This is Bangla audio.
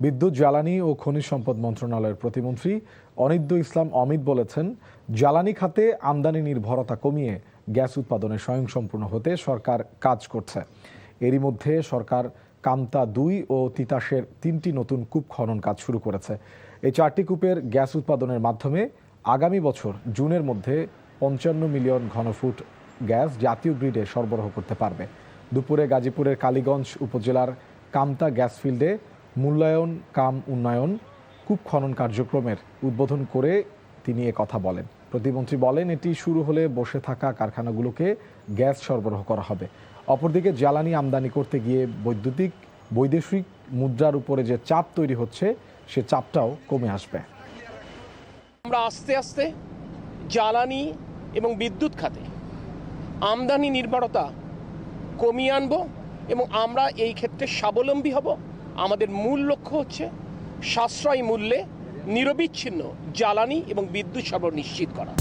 বিদ্যুৎ, জ্বালানি ও খনিজ সম্পদ মন্ত্রণালয়ের প্রতিমন্ত্রী অনিন্দ্য ইসলাম অমিত বলেছেন, জ্বালানি খাতে আমদানি নির্ভরতা কমিয়ে গ্যাস উৎপাদনে স্বয়ংসম্পূর্ণ হতে সরকার কাজ করছে। এরই মধ্যে সরকার কামতা ২ ও তিতাসের ৩টি নতুন কূপ খনন কাজ শুরু করেছে। এই ৪টি কূপের গ্যাস উৎপাদনের মাধ্যমে আগামী বছর জুনের মধ্যে ৫৫ মিলিয়ন ঘনফুট গ্যাস জাতীয় গ্রিডে সরবরাহ করতে পারবে। দুপুরে গাজীপুরের কালীগঞ্জ উপজেলার কামতা গ্যাস ফিল্ডে মূল্যায়ন কাম উন্নয়ন কূপ খনন কার্যক্রমের উদ্বোধন করে তিনি কথা বলেন। প্রতিমন্ত্রী বলেন, এটি শুরু হলে বসে থাকা কারখানাগুলোকে গ্যাস সরবরাহ করা হবে। অপরদিকে জ্বালানি আমদানি করতে গিয়ে বৈদেশিক মুদ্রার উপরে যে চাপ তৈরি হচ্ছে, সে চাপটাও কমে আসবে। আমরা আস্তে আস্তে জ্বালানি এবং বিদ্যুৎ খাতে আমদানি নির্ভরতা কমিয়ে আনব এবং আমরা এই ক্ষেত্রে স্বাবলম্বী হব। আমাদের মূল লক্ষ্য হচ্ছে সাশ্রয়ী মূল্যে নিরবিচ্ছিন্ন জ্বালানি এবং বিদ্যুৎ সরবরাহ নিশ্চিত করা।